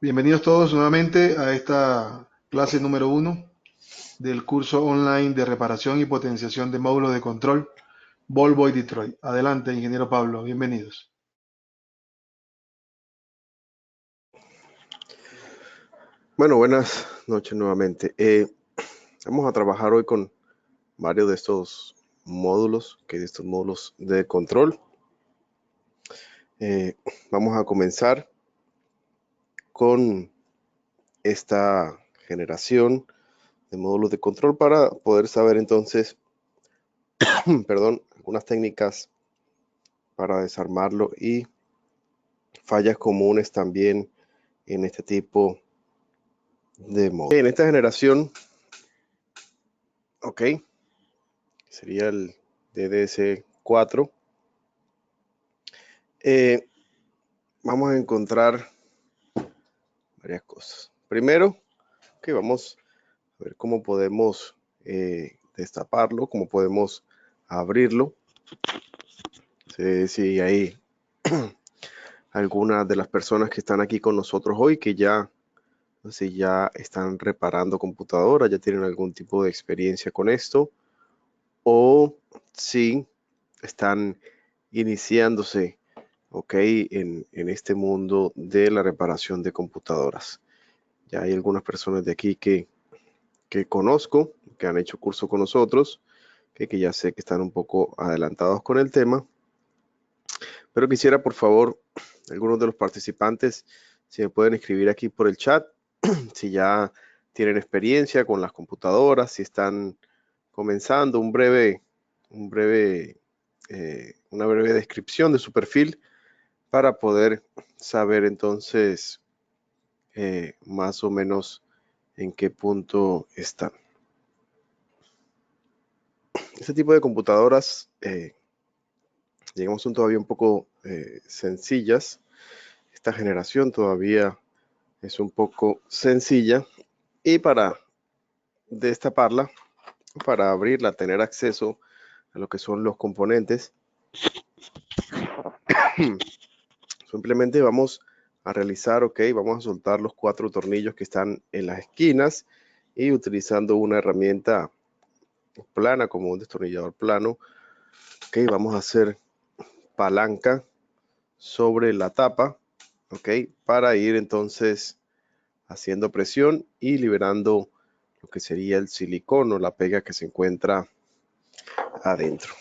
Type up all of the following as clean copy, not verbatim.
Bienvenidos todos nuevamente a esta clase número uno del curso online de reparación y potenciación de módulos de control Volvo y Detroit. Adelante, ingeniero Pablo, bienvenidos. Bueno, buenas noches nuevamente. Vamos a trabajar hoy con varios de estos módulos, de estos módulos de control. Eh, Vamos a comenzar con esta generación de módulos de control para poder saber entonces, perdón, algunas técnicas para desarmarlo y fallas comunes también en este tipo de módulos. En esta generación, ok, sería el DDS4. Vamos a encontrar varias cosas. Primero, que vamos a ver cómo podemos destaparlo, cómo podemos abrirlo. Si hay algunas de las personas que están aquí con nosotros hoy que ya, si ya están reparando computadoras, ya tienen algún tipo de experiencia con esto, o si están iniciándose, ok, en este mundo de la reparación de computadoras. Ya hay algunas personas de aquí que conozco, que han hecho curso con nosotros, que ya sé que están un poco adelantados con el tema, pero quisiera por favor, algunos de los participantes, si me pueden escribir aquí por el chat, si ya tienen experiencia con las computadoras, si están comenzando, una breve descripción de su perfil para poder saber entonces más o menos en qué punto están. Este tipo de computadoras, digamos, son todavía un poco sencillas. Esta generación todavía es un poco sencilla. Y para destaparla, para abrirla, tener acceso a lo que son los componentes, simplemente vamos a realizar, vamos a soltar los 4 tornillos que están en las esquinas y utilizando una herramienta plana como un destornillador plano, vamos a hacer palanca sobre la tapa, para ir entonces haciendo presión y liberando lo que sería el silicón o la pega que se encuentra adentro.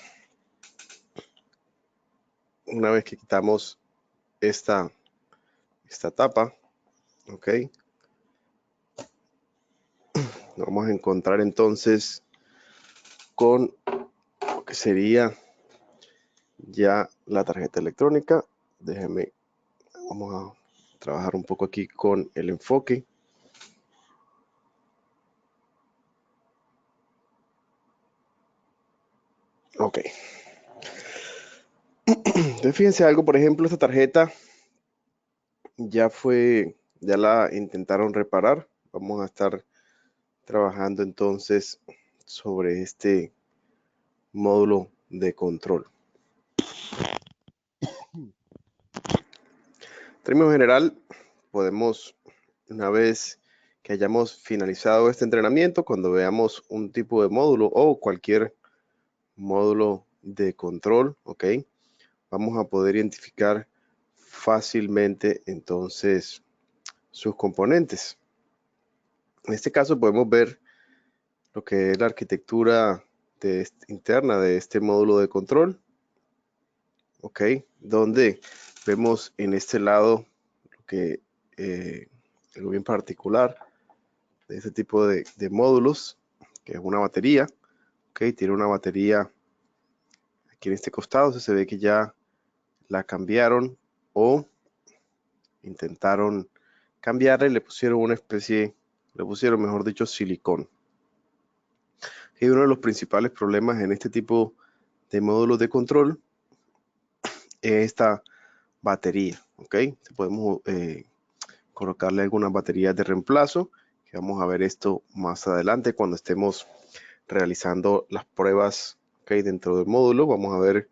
Una vez que quitamos esta tapa, nos vamos a encontrar entonces con lo que sería ya la tarjeta electrónica. Vamos a trabajar un poco aquí con el enfoque. Ok. Entonces fíjense algo, por ejemplo, esta tarjeta ya la intentaron reparar. Vamos a estar trabajando entonces sobre este módulo de control. En términos general, podemos, una vez que hayamos finalizado este entrenamiento, cuando veamos un tipo de módulo o cualquier módulo de control, vamos a poder identificar fácilmente entonces sus componentes. En este caso podemos ver lo que es la arquitectura interna de este módulo de control, donde vemos en este lado lo que algo bien particular de este tipo de módulos, que es una batería, tiene una batería aquí en este costado, se ve que ya la cambiaron o intentaron cambiarla y le pusieron una especie, mejor dicho, silicón. Y uno de los principales problemas en este tipo de módulos de control es esta batería, podemos colocarle algunas baterías de reemplazo, que vamos a ver esto más adelante cuando estemos realizando las pruebas dentro del módulo. Vamos a ver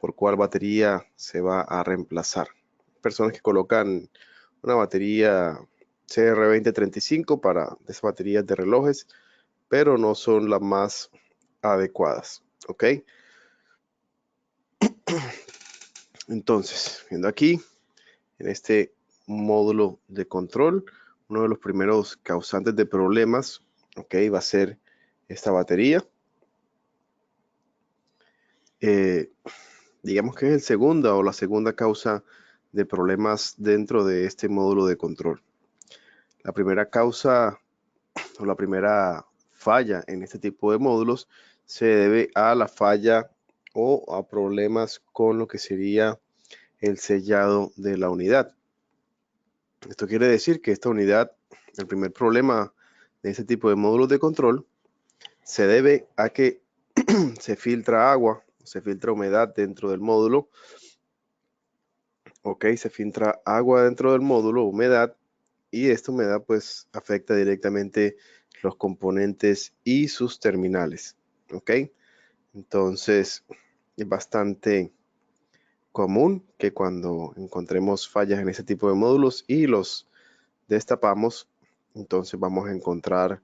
por cuál batería se va a reemplazar. Personas que colocan una batería CR2035 para esas baterías de relojes, pero no son las más adecuadas, ¿ok? Entonces, viendo aquí, en este módulo de control, uno de los primeros causantes de problemas, ¿ok? Va a ser esta batería. Digamos que es la segunda causa de problemas dentro de este módulo de control. La primera causa o la primera falla en este tipo de módulos se debe a la falla o a problemas con lo que sería el sellado de la unidad. Esto quiere decir que esta unidad, el primer problema de este tipo de módulos de control, se debe a que se filtra agua, se filtra humedad dentro del módulo. Ok, se filtra agua dentro del módulo, humedad, y esta humedad pues afecta directamente los componentes y sus terminales. Ok, entonces es bastante común que cuando encontremos fallas en ese tipo de módulos y los destapamos, entonces vamos a encontrar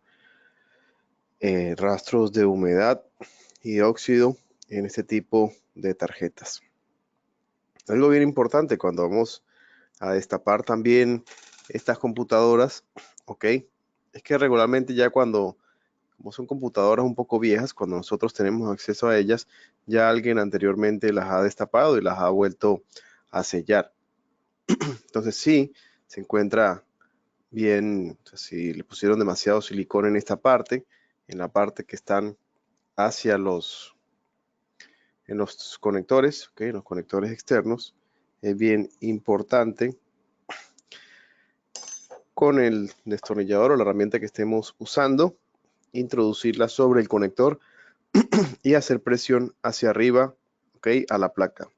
rastros de humedad y de óxido en este tipo de tarjetas. Algo bien importante cuando vamos a destapar también estas computadoras, ok, es que regularmente ya como son computadoras un poco viejas, cuando nosotros tenemos acceso a ellas, ya alguien anteriormente las ha destapado y las ha vuelto a sellar. Entonces sí, se encuentra bien, o sea, si le pusieron demasiado silicón en esta parte, en la parte que están hacia en los conectores, okay, los conectores externos, es bien importante con el destornillador o la herramienta que estemos usando, introducirla sobre el conector y hacer presión hacia arriba, ok, a la placa.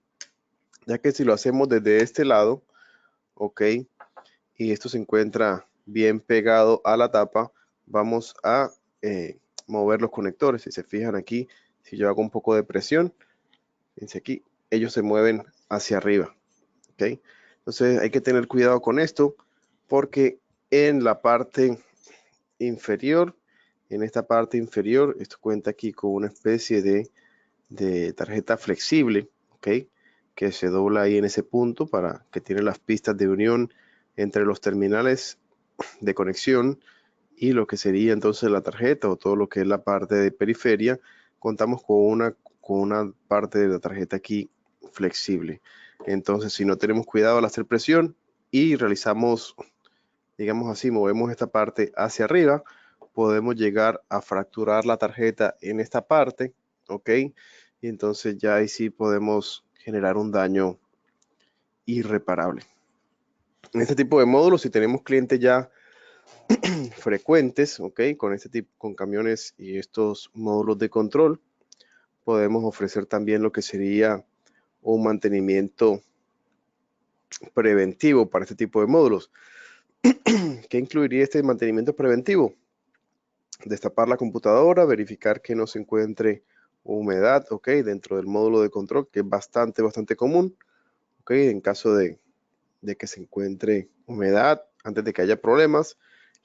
Ya que si lo hacemos desde este lado, ok, y esto se encuentra bien pegado a la tapa, vamos a mover los conectores. Si se fijan aquí, si yo hago un poco de presión, fíjense aquí, ellos se mueven hacia arriba, ok. Entonces hay que tener cuidado con esto porque en la parte inferior, en esta parte inferior, esto cuenta aquí con una especie de tarjeta flexible, ok, que se dobla ahí en ese punto para que tiene las pistas de unión entre los terminales de conexión y lo que sería entonces la tarjeta o todo lo que es la parte de periferia. Contamos con una parte de la tarjeta aquí flexible. Entonces, si no tenemos cuidado al hacer presión y realizamos, digamos así, movemos esta parte hacia arriba, podemos llegar a fracturar la tarjeta en esta parte, ok, y entonces ya ahí sí podemos generar un daño irreparable. En este tipo de módulos, si tenemos clientes ya frecuentes, ok, con este tipo, con camiones y estos módulos de control, podemos ofrecer también lo que sería un mantenimiento preventivo para este tipo de módulos. ¿Qué incluiría este mantenimiento preventivo? Destapar la computadora, verificar que no se encuentre humedad, ok, dentro del módulo de control, que es bastante común, ok, en caso de que se encuentre humedad, antes de que haya problemas,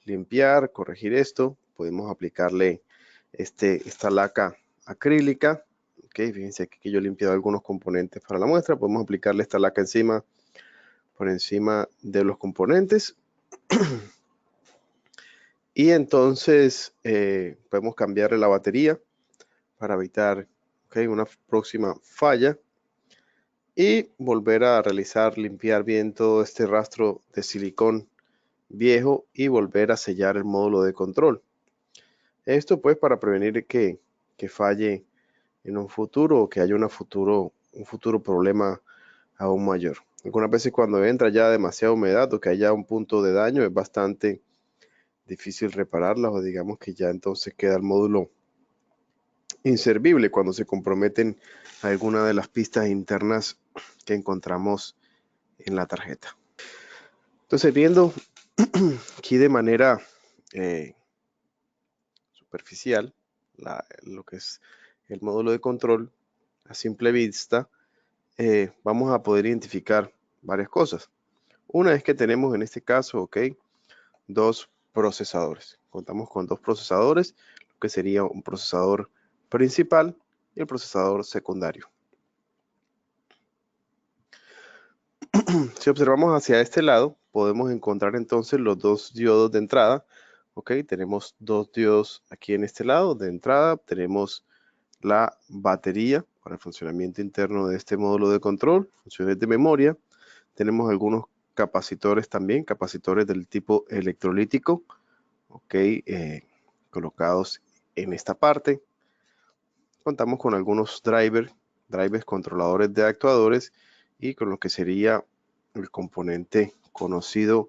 limpiar, corregir esto, podemos aplicarle esta laca acrílica, ok, fíjense aquí que yo he limpiado algunos componentes para la muestra, podemos aplicarle esta laca por encima de los componentes. Y entonces podemos cambiarle la batería para evitar una próxima falla y volver a limpiar bien todo este rastro de silicón viejo y volver a sellar el módulo de control. Esto pues para prevenir que falle en un futuro o que haya un futuro problema aún mayor. Algunas veces cuando entra ya demasiada humedad o que haya un punto de daño es bastante difícil repararlas o digamos que ya entonces queda el módulo inservible cuando se comprometen alguna de las pistas internas que encontramos en la tarjeta. Entonces viendo aquí de manera superficial lo que es el módulo de control a simple vista, vamos a poder identificar varias cosas. Una es que tenemos en este caso, ok, dos procesadores. Contamos con dos procesadores, lo que sería un procesador principal y el procesador secundario. Si observamos hacia este lado, podemos encontrar entonces los dos diodos de entrada. Ok, tenemos dos diodos aquí en este lado de entrada. Tenemos la batería para el funcionamiento interno de este módulo de control, funciones de memoria. Tenemos algunos capacitores también, capacitores del tipo electrolítico, ok, colocados en esta parte. Contamos con algunos drivers controladores de actuadores y con lo que sería el componente conocido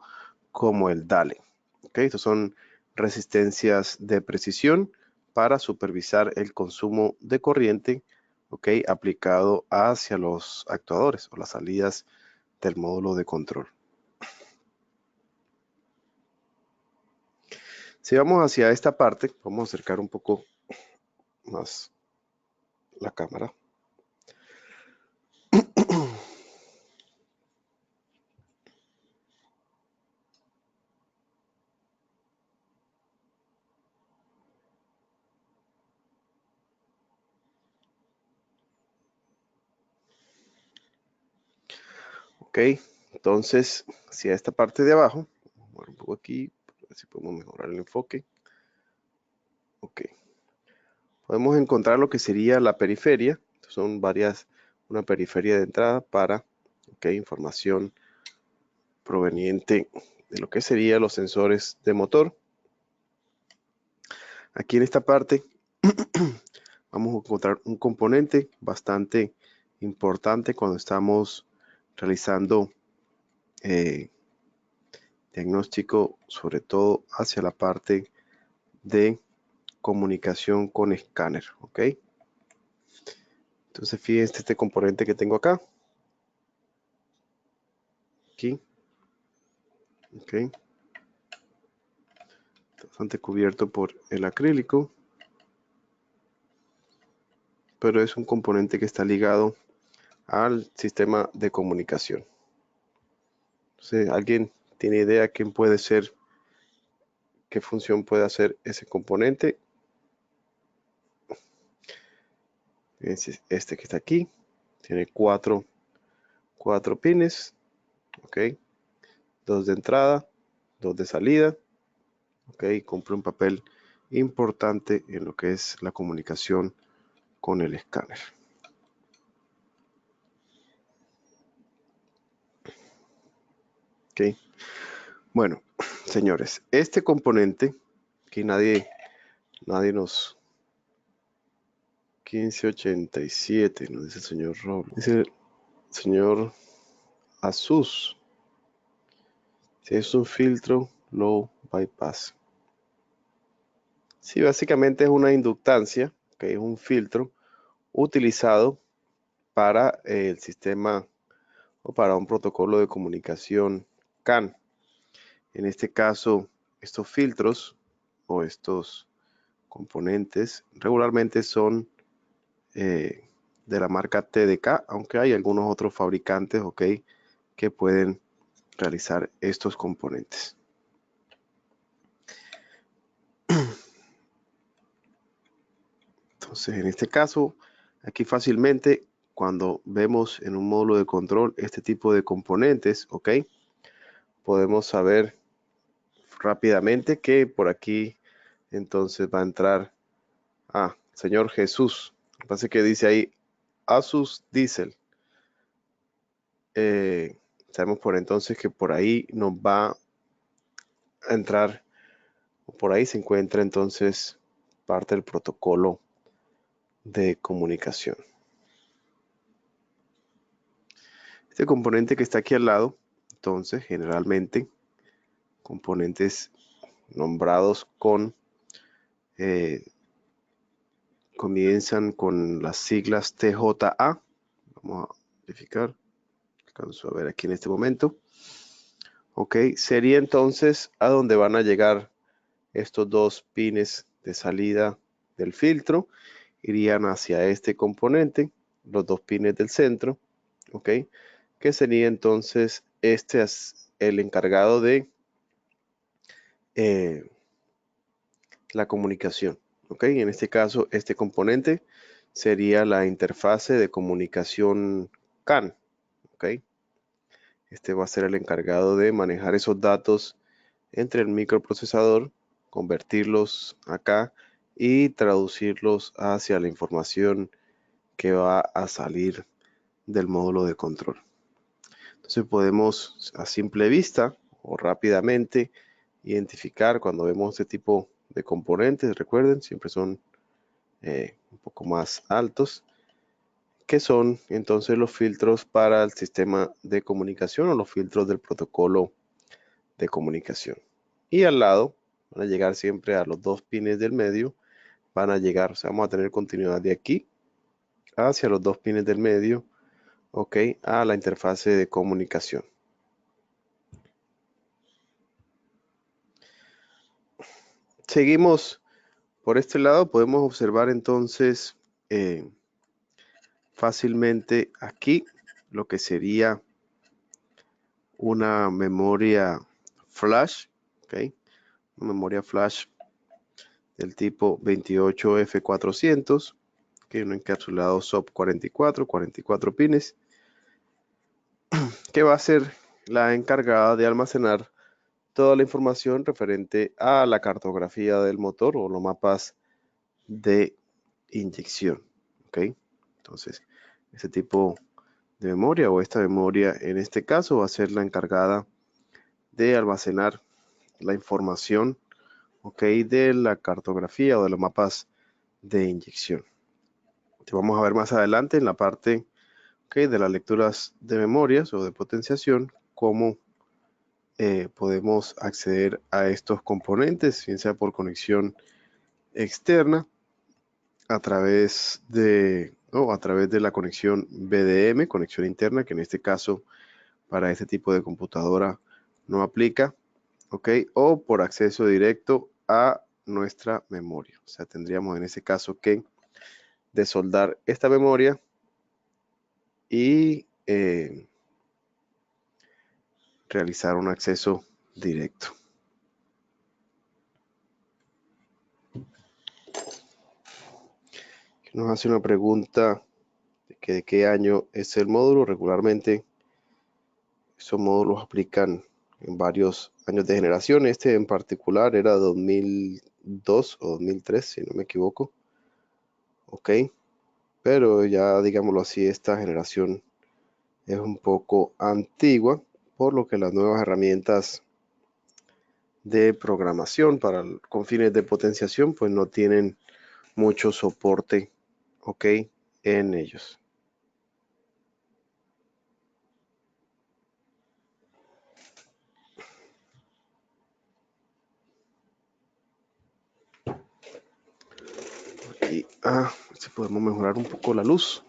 como el DALE. Okay, estos son resistencias de precisión para supervisar el consumo de corriente, okay, aplicado hacia los actuadores o las salidas del módulo de control. Si vamos hacia esta parte, vamos a acercar un poco más la cámara. Ok, entonces hacia esta parte de abajo, vamos a mover un poco aquí, a ver si podemos mejorar el enfoque. Ok, podemos encontrar lo que sería la periferia. Son una periferia de entrada para información proveniente de lo que serían los sensores de motor. Aquí en esta parte vamos a encontrar un componente bastante importante cuando estamos realizando diagnóstico, sobre todo hacia la parte de comunicación con escáner, ok. Entonces fíjense este componente que tengo acá, aquí, ok, bastante cubierto por el acrílico, pero es un componente que está ligado al sistema de comunicación. Entonces, ¿alguien tiene idea quién puede ser, qué función puede hacer ese componente? Este que está aquí tiene cuatro pines, ok, dos de entrada, dos de salida, ok, cumple un papel importante en lo que es la comunicación con el escáner. Ok, bueno, señores, este componente que nadie nos 1587, nos dice el señor Robles, dice el señor Asus, si es un filtro low bypass. Sí, básicamente es una inductancia, que es un filtro utilizado para el sistema o para un protocolo de comunicación CAN. En este caso, estos filtros o estos componentes regularmente son de la marca TDK, aunque hay algunos otros fabricantes, ok, que pueden realizar estos componentes. Entonces, en este caso, aquí fácilmente, cuando vemos en un módulo de control este tipo de componentes, ok, podemos saber rápidamente que por aquí entonces va a entrar señor Jesús. Parece que dice ahí Asus Diesel. Sabemos por entonces que por ahí nos va a entrar, por ahí se encuentra entonces parte del protocolo de comunicación. Este componente que está aquí al lado, entonces generalmente componentes nombrados comienzan con las siglas TJA. Vamos a verificar. Alcanzo a ver aquí en este momento. Ok, sería entonces a donde van a llegar estos dos pines de salida del filtro. Irían hacia este componente, los dos pines del centro, ok, que sería entonces este es el encargado de la comunicación. ¿Ok? En este caso, este componente sería la interfase de comunicación CAN. ¿Ok? Este va a ser el encargado de manejar esos datos entre el microprocesador, convertirlos acá y traducirlos hacia la información que va a salir del módulo de control. Entonces podemos a simple vista o rápidamente identificar cuando vemos este tipo de componentes. Recuerden, siempre son un poco más altos, que son entonces los filtros para el sistema de comunicación o los filtros del protocolo de comunicación. Y al lado van a llegar siempre a los dos pines del medio, van a llegar, o sea, vamos a tener continuidad de aquí hacia los dos pines del medio, ok, a la interfase de comunicación. Seguimos por este lado, podemos observar entonces fácilmente aquí lo que sería una memoria flash, ok, una memoria flash del tipo 28F400, que un encapsulado SOP 44 pines, que va a ser la encargada de almacenar toda la información referente a la cartografía del motor o los mapas de inyección. ¿Ok? Entonces, este tipo de memoria o esta memoria en este caso va a ser la encargada de almacenar la información, ¿ok?, de la cartografía o de los mapas de inyección. Vamos a ver más adelante en la parte, ¿ok?, de las lecturas de memorias o de potenciación, cómo podemos acceder a estos componentes, bien sea por conexión externa, a través de la conexión BDM, conexión interna, que en este caso para este tipo de computadora no aplica, ¿ok? O por acceso directo a nuestra memoria. O sea, tendríamos en ese caso que desoldar esta memoria y realizar un acceso directo. Nos hace una pregunta de qué año es el módulo. Regularmente esos módulos aplican en varios años de generación. Este en particular era 2002 o 2003, si no me equivoco. Ok, pero ya digámoslo así, esta generación es un poco antigua, por lo que las nuevas herramientas de programación con fines de potenciación pues no tienen mucho soporte, ok, en ellos. Y si podemos mejorar un poco la luz.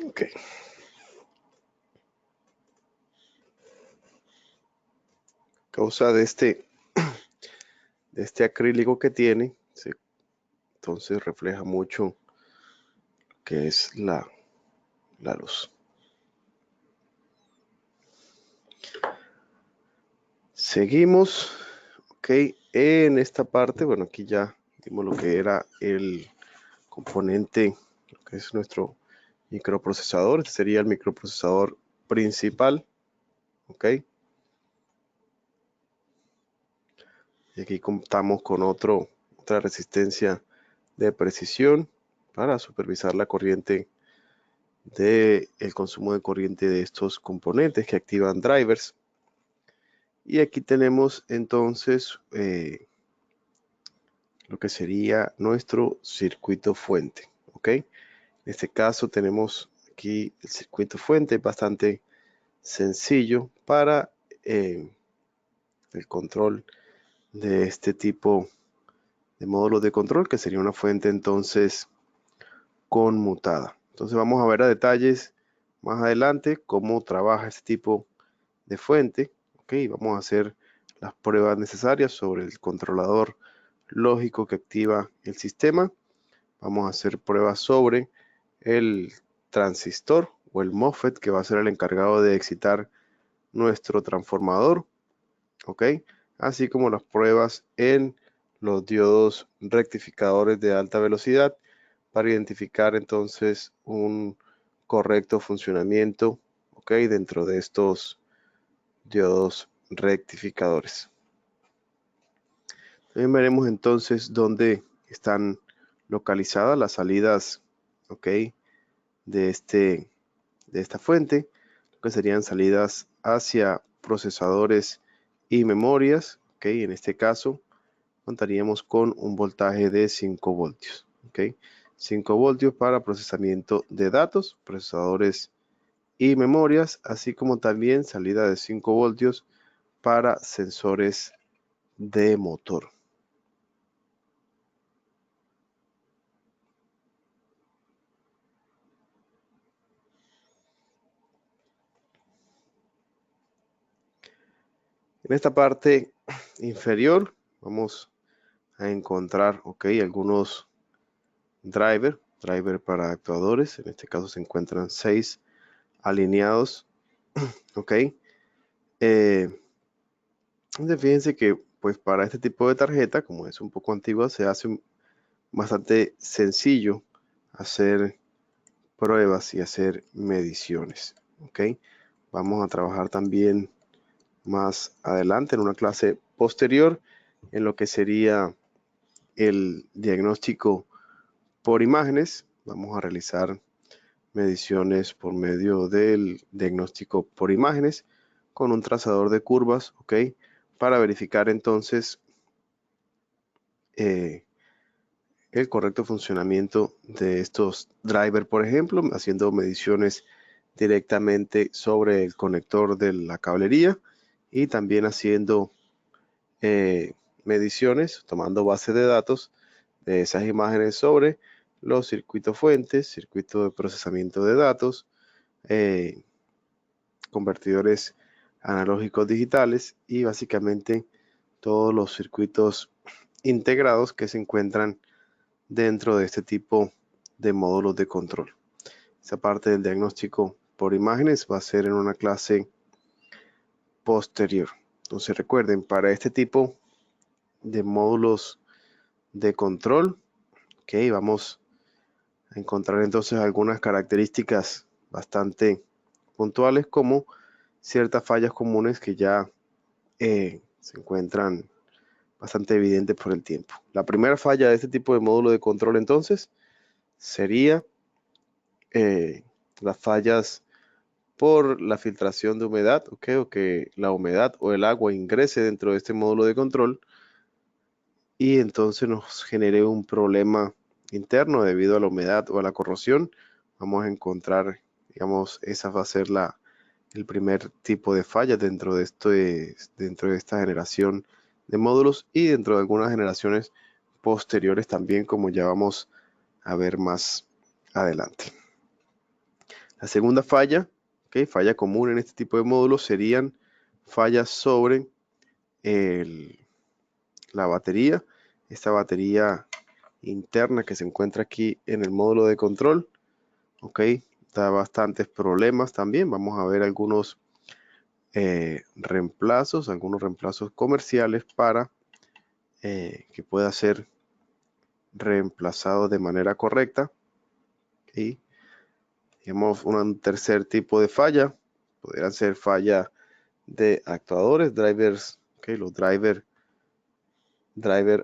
Ok. Causa de este acrílico que tiene, entonces refleja mucho lo que es la luz. Seguimos, ok, en esta parte, bueno, aquí ya vimos lo que era el componente, lo que es nuestro microprocesador. Este sería el microprocesador principal, ok. Y aquí contamos con otra resistencia de precisión para supervisar la corriente el consumo de corriente de estos componentes que activan drivers. Y aquí tenemos entonces lo que sería nuestro circuito fuente, ¿ok? En este caso tenemos aquí el circuito fuente bastante sencillo para el control de este tipo de módulos de control, que sería una fuente entonces conmutada. Entonces vamos a ver a detalles más adelante cómo trabaja este tipo de fuente. Ok, vamos a hacer las pruebas necesarias sobre el controlador lógico que activa el sistema. Vamos a hacer pruebas sobre el transistor o el MOSFET que va a ser el encargado de excitar nuestro transformador. Ok, así como las pruebas en los diodos rectificadores de alta velocidad para identificar entonces un correcto funcionamiento, ok, dentro de estos diodos rectificadores. También veremos entonces dónde están localizadas las salidas, ok, de esta fuente, que serían salidas hacia procesadores y memorias, ok. En este caso contaríamos con un voltaje de 5 voltios, ok. 5 voltios para procesamiento de datos, procesadores y memorias, así como también salida de 5 voltios para sensores de motor. En esta parte inferior vamos a encontrar, ok, algunos driver para actuadores. En este caso se encuentran 6 alineados, ok. Fíjense que pues para este tipo de tarjeta, como es un poco antigua, se hace bastante sencillo hacer pruebas y hacer mediciones, ok. Vamos a trabajar también más adelante en una clase posterior en lo que sería el diagnóstico por imágenes. Vamos a realizar mediciones por medio del diagnóstico por imágenes con un trazador de curvas, ok, para verificar entonces el correcto funcionamiento de estos drivers, por ejemplo, haciendo mediciones directamente sobre el conector de la cablería y también haciendo mediciones, tomando base de datos de esas imágenes sobre los circuitos fuentes, circuitos de procesamiento de datos, convertidores analógicos digitales y básicamente todos los circuitos integrados que se encuentran dentro de este tipo de módulos de control. Esa parte del diagnóstico por imágenes va a ser en una clase posterior. Entonces recuerden, para este tipo de módulos de control, ok, vamos a encontrar entonces algunas características bastante puntuales como ciertas fallas comunes que ya se encuentran bastante evidentes por el tiempo. La primera falla de este tipo de módulo de control entonces sería las fallas por la filtración de humedad, okay, o que la humedad o el agua ingrese dentro de este módulo de control y entonces nos genere un problema interno debido a la humedad o a la corrosión. Vamos a encontrar, digamos, esa va a ser el primer tipo de falla dentro de esta generación de módulos y dentro de algunas generaciones posteriores también, como ya vamos a ver más adelante. La segunda falla, okay, falla común en este tipo de módulos, serían fallas sobre la batería, esta batería interna que se encuentra aquí en el módulo de control, ok, da bastantes problemas también. Vamos a ver algunos algunos reemplazos comerciales para que pueda ser reemplazado de manera correcta. Y tenemos un tercer tipo de falla, podrían ser falla de actuadores, drivers, okay, los driver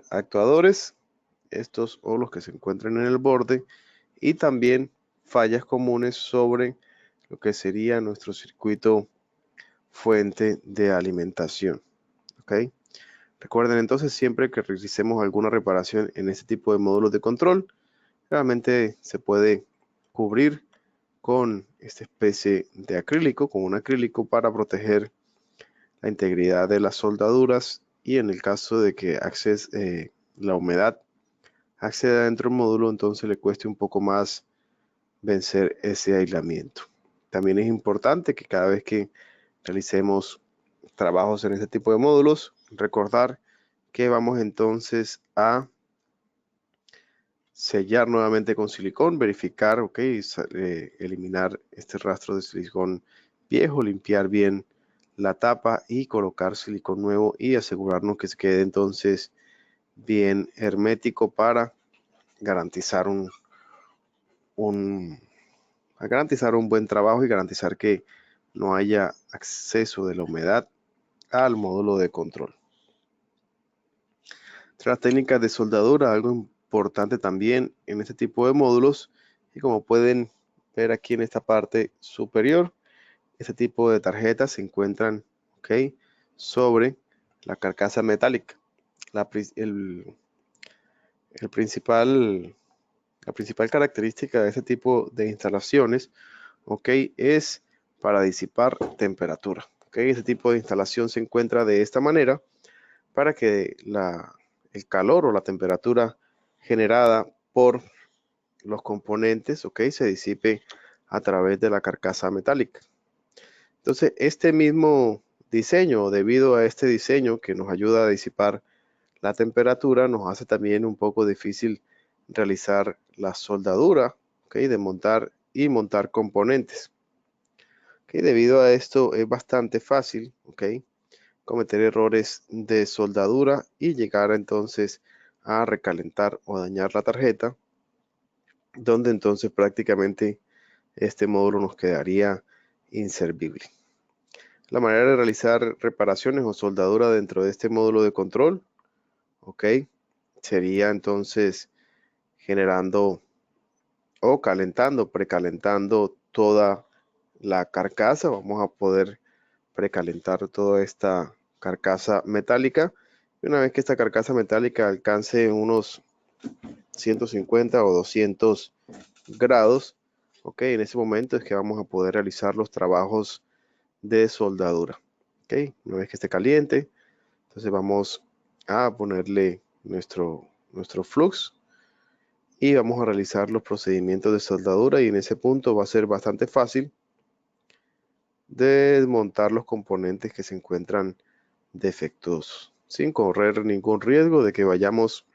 actuadores, estos o los que se encuentran en el borde, y también fallas comunes sobre lo que sería nuestro circuito fuente de alimentación. ¿Okay? Recuerden entonces, siempre que realicemos alguna reparación en este tipo de módulos de control, realmente se puede cubrir con esta especie de acrílico, con un acrílico para proteger la integridad de las soldaduras y en el caso de que la humedad acceda dentro del módulo, entonces le cueste un poco más vencer ese aislamiento. también es importante que cada vez que realicemos trabajos en este tipo de módulos, recordar que vamos entonces a sellar nuevamente con silicón, verificar, ok, eliminar este rastro de silicón viejo, limpiar bien la tapa y colocar silicón nuevo y asegurarnos que se quede entonces bien hermético para garantizar un buen trabajo y garantizar que no haya acceso de la humedad al módulo de control. Entre las técnicas de soldadura, algo importante también en este tipo de módulos, y como pueden ver aquí en esta parte superior, este tipo de tarjetas se encuentran, okay, sobre la carcasa metálica. La principal característica de este tipo de instalaciones, okay, es para disipar temperatura. Okay, este tipo de instalación se encuentra de esta manera para que el calor o la temperatura generada por los componentes, okay, se disipe a través de la carcasa metálica. Entonces, este mismo diseño, debido a este diseño que nos ayuda a disipar la temperatura, nos hace también un poco difícil realizar la soldadura, okay, de montar y montar componentes. Okay, debido a esto es bastante fácil, okay, cometer errores de soldadura y llegar entonces a recalentar o dañar la tarjeta, donde entonces prácticamente este módulo nos quedaría inservible. La manera de realizar reparaciones o soldadura dentro de este módulo de control, ok, sería entonces generando o precalentando toda la carcasa. Vamos a poder precalentar toda esta carcasa metálica. Y una vez que esta carcasa metálica alcance unos 150 o 200 grados, ok, en ese momento es que vamos a poder realizar los trabajos de soldadura. Ok, una vez que esté caliente, entonces vamos a ponerle nuestro flux y vamos a realizar los procedimientos de soldadura, y en ese punto va a ser bastante fácil de desmontar los componentes que se encuentran defectuosos, sin correr ningún riesgo de que vayamos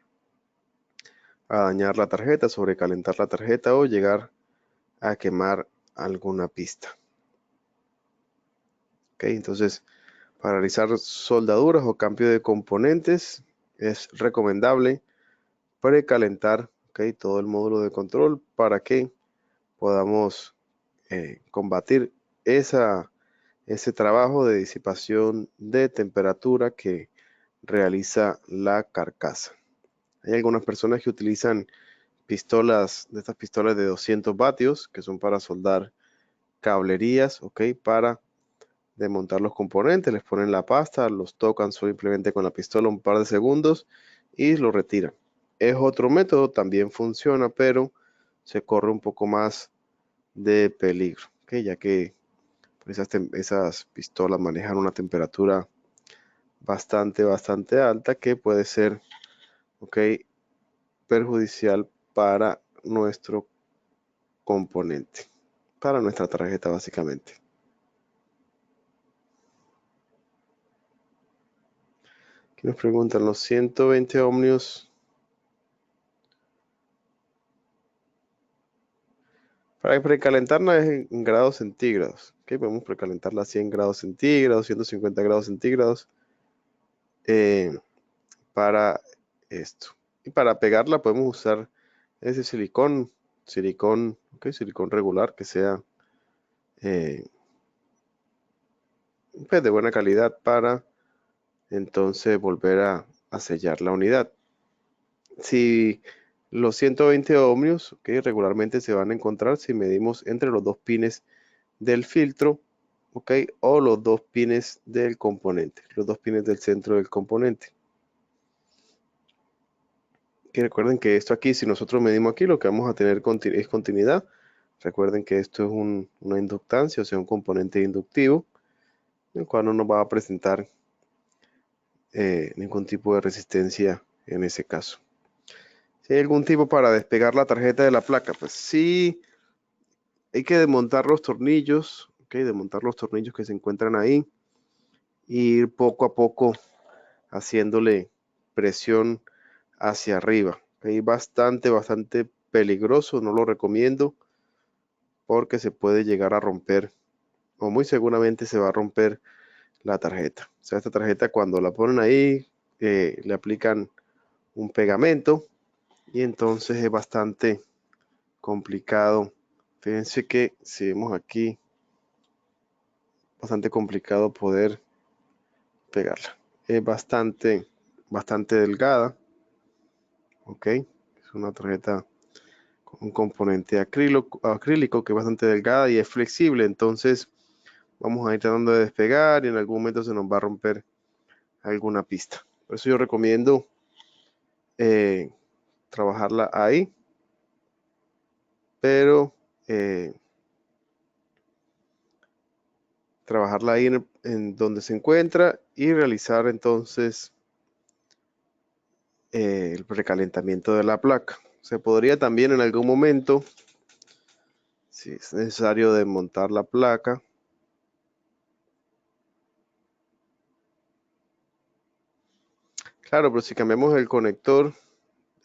a dañar la tarjeta, sobrecalentar la tarjeta o llegar a quemar alguna pista. Ok, entonces para realizar soldaduras o cambio de componentes es recomendable precalentar, okay, todo el módulo de control para que podamos combatir ese trabajo de disipación de temperatura que realiza la carcasa. Hay algunas personas que utilizan estas pistolas de 200 vatios que son para soldar cablerías, ok, para desmontar los componentes. Les ponen la pasta, los tocan simplemente con la pistola un par de segundos y lo retiran. Es otro método, también funciona, pero se corre un poco más de peligro, okay, ya que pues, esas pistolas manejan una temperatura bastante alta que puede ser, okay, perjudicial para nuestro componente, para nuestra tarjeta básicamente. Aquí nos preguntan los 120 ohmios. Para precalentarla es en grados centígrados. Okay, podemos precalentarla a 100 grados centígrados, 150 grados centígrados para esto. Y para pegarla podemos usar ese silicón regular que sea pues de buena calidad para entonces volver a sellar la unidad. Si los 120 ohmios, okay, regularmente se van a encontrar si medimos entre los dos pines del filtro, okay, o los dos pines del componente, los dos pines del centro del componente. Que recuerden que esto aquí, si nosotros medimos aquí, lo que vamos a tener es continuidad. Recuerden que esto es una inductancia, o sea, un componente inductivo, el cual no nos va a presentar ningún tipo de resistencia en ese caso. Si hay algún tipo para despegar la tarjeta de la placa, pues sí, hay que desmontar los tornillos, ¿ok? Desmontar los tornillos que se encuentran ahí y ir poco a poco haciéndole presión hacia arriba. Es bastante peligroso, no lo recomiendo porque se puede llegar a romper o muy seguramente se va a romper la tarjeta. O sea, esta tarjeta cuando la ponen ahí, le aplican un pegamento y entonces es bastante complicado. Fíjense que si vemos aquí, bastante complicado poder pegarla. Es bastante delgada. Ok, es una tarjeta con un componente acrílico que es bastante delgada y es flexible. Entonces vamos a ir tratando de despegar y en algún momento se nos va a romper alguna pista. Por eso yo recomiendo trabajarla ahí, pero trabajarla ahí en donde se encuentra y realizar entonces el recalentamiento de la placa. Se podría también en algún momento, si es necesario, desmontar la placa. Claro, pero si cambiamos el conector,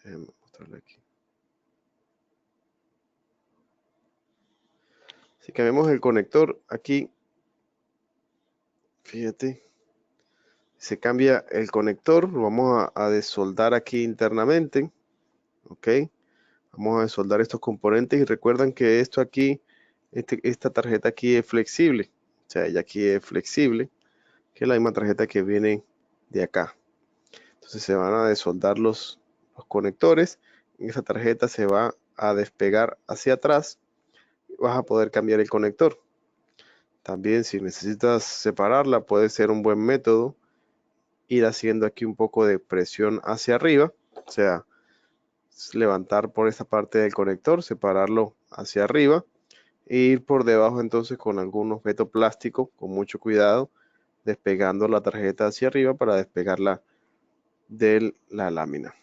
déjenme mostrarle aquí. Si cambiamos el conector aquí, fíjate, se cambia el conector, lo vamos a desoldar aquí internamente, ok. Vamos a desoldar estos componentes y recuerdan que esto aquí, esta tarjeta aquí es flexible, o sea, ella aquí es flexible, que es la misma tarjeta que viene de acá. Entonces se van a desoldar los conectores, y esta tarjeta se va a despegar hacia atrás y vas a poder cambiar el conector. También si necesitas separarla, puede ser un buen método ir haciendo aquí un poco de presión hacia arriba, o sea, levantar por esta parte del conector, separarlo hacia arriba e ir por debajo entonces con algún objeto plástico con mucho cuidado, despegando la tarjeta hacia arriba para despegarla de la lámina.